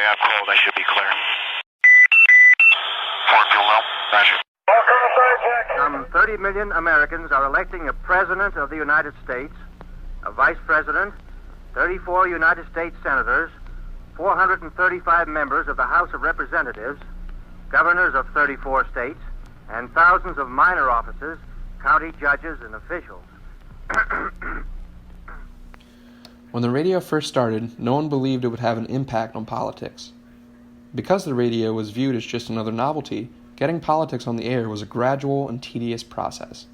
I got cold. I should be clear. Fort low. Roger. Some 30 million Americans are electing a president of the United States, a vice president, 34 United States senators, 435 members of the House of Representatives, governors of 34 states, and thousands of minor officers, county judges, and officials. When the radio first started, no one believed it would have an impact on politics. Because the radio was viewed as just another novelty, getting politics on the air was a gradual and tedious process.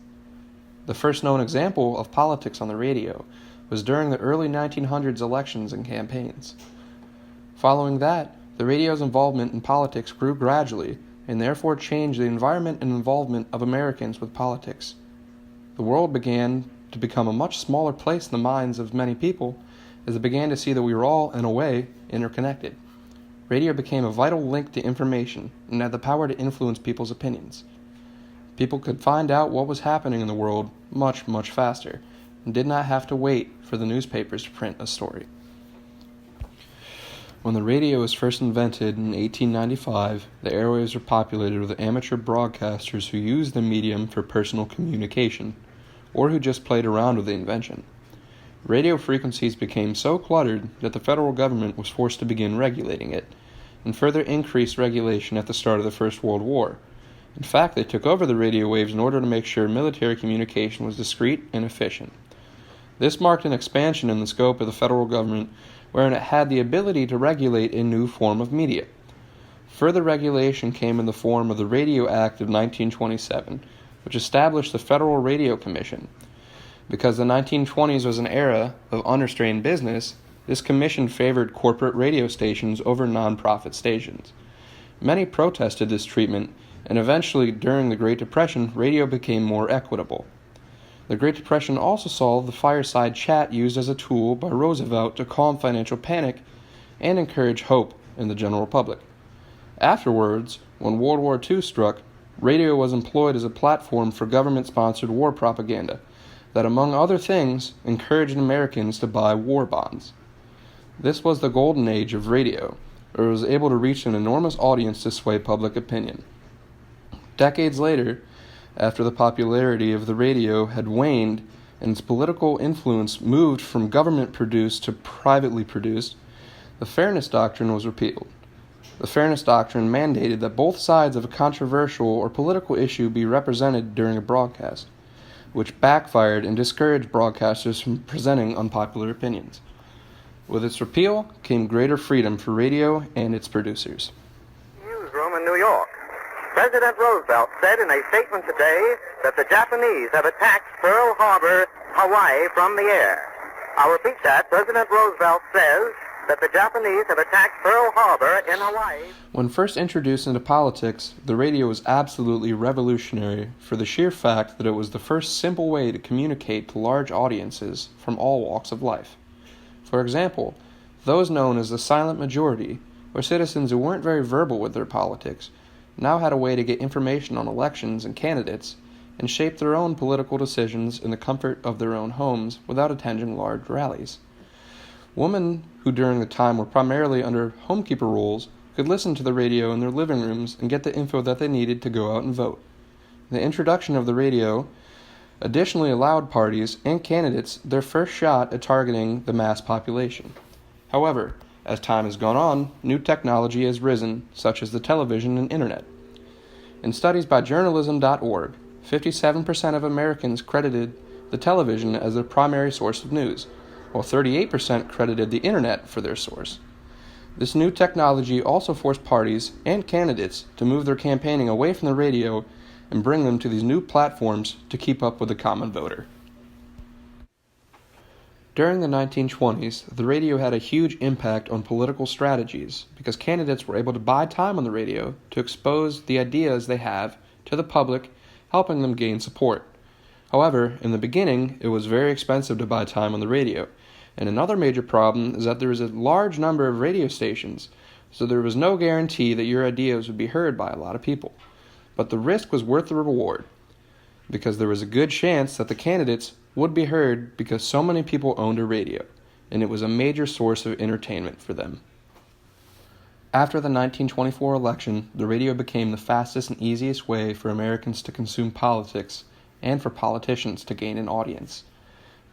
The first known example of politics on the radio was during the early 1900s elections and campaigns. Following that, the radio's involvement in politics grew gradually and therefore changed the environment and involvement of Americans with politics. The world began to become a much smaller place in the minds of many people as they began to see that we were all, in a way, interconnected. Radio became a vital link to information and had the power to influence people's opinions. People could find out what was happening in the world much, much faster and did not have to wait for the newspapers to print a story. When the radio was first invented in 1895, the airwaves were populated with amateur broadcasters who used the medium for personal communication, or who just played around with the invention. Radio frequencies became so cluttered that the federal government was forced to begin regulating it, and further increased regulation at the start of the First World War. In fact, they took over the radio waves in order to make sure military communication was discreet and efficient. This marked an expansion in the scope of the federal government, wherein it had the ability to regulate a new form of media. Further regulation came in the form of the Radio Act of 1927, which established the Federal Radio Commission. Because the 1920s was an era of unrestrained business, this commission favored corporate radio stations over non-profit stations. Many protested this treatment, and eventually, during the Great Depression, radio became more equitable. The Great Depression also saw the fireside chat used as a tool by Roosevelt to calm financial panic and encourage hope in the general public. Afterwards, when World War II struck, radio was employed as a platform for government-sponsored war propaganda that, among other things, encouraged Americans to buy war bonds. This was the golden age of radio, where it was able to reach an enormous audience to sway public opinion. Decades later, after the popularity of the radio had waned and its political influence moved from government-produced to privately produced, the Fairness Doctrine was repealed. The Fairness Doctrine mandated that both sides of a controversial or political issue be represented during a broadcast, which backfired and discouraged broadcasters from presenting unpopular opinions. With its repeal came greater freedom for radio and its producers. Newsroom in New York. President Roosevelt said in a statement today that the Japanese have attacked Pearl Harbor, Hawaii, from the air. I'll repeat that. President Roosevelt says that the Japanese have attacked Pearl Harbor in Hawaii. When first introduced into politics, the radio was absolutely revolutionary for the sheer fact that it was the first simple way to communicate to large audiences from all walks of life. For example, those known as the silent majority, or citizens who weren't very verbal with their politics, now had a way to get information on elections and candidates and shape their own political decisions in the comfort of their own homes without attending large rallies. Women who during the time were primarily under homekeeper roles could listen to the radio in their living rooms and get the info that they needed to go out and vote. The introduction of the radio additionally allowed parties and candidates their first shot at targeting the mass population. However, as time has gone on, new technology has risen, such as the television and internet. In studies by journalism.org, 57% of Americans credited the television as their primary source of news, while 38% credited the internet for their source. This new technology also forced parties and candidates to move their campaigning away from the radio and bring them to these new platforms to keep up with the common voter. During the 1920s, the radio had a huge impact on political strategies because candidates were able to buy time on the radio to expose the ideas they have to the public, helping them gain support. However, in the beginning, it was very expensive to buy time on the radio, and another major problem is that there was a large number of radio stations, so there was no guarantee that your ideas would be heard by a lot of people. But the risk was worth the reward, because there was a good chance that the candidates would be heard because so many people owned a radio, and it was a major source of entertainment for them. After the 1924 election, the radio became the fastest and easiest way for Americans to consume politics and for politicians to gain an audience.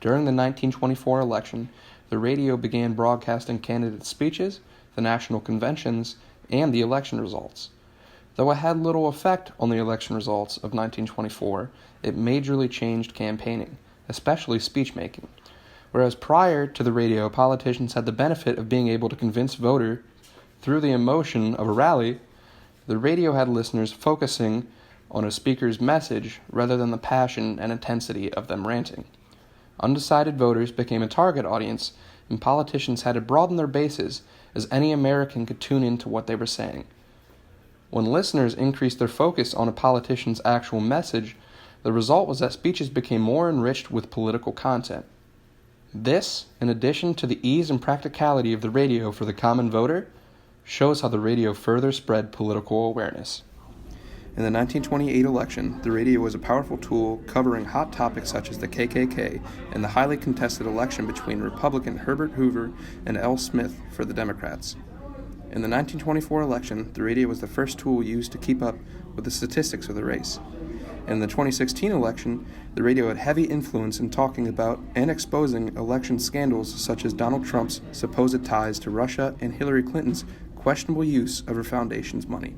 During the 1924 election, the radio began broadcasting candidate speeches, the national conventions, and the election results. Though it had little effect on the election results of 1924, it majorly changed campaigning, especially speech-making. Whereas prior to the radio, politicians had the benefit of being able to convince voters through the emotion of a rally, the radio had listeners focusing on a speaker's message rather than the passion and intensity of them ranting. Undecided voters became a target audience, and politicians had to broaden their bases as any American could tune into what they were saying. When listeners increased their focus on a politician's actual message, the result was that speeches became more enriched with political content. This, in addition to the ease and practicality of the radio for the common voter, shows how the radio further spread political awareness. In the 1928 election, the radio was a powerful tool covering hot topics such as the KKK and the highly contested election between Republican Herbert Hoover and L. Smith for the Democrats. In the 1924 election, the radio was the first tool used to keep up with the statistics of the race. In the 2016 election, the radio had heavy influence in talking about and exposing election scandals such as Donald Trump's supposed ties to Russia and Hillary Clinton's questionable use of her foundation's money.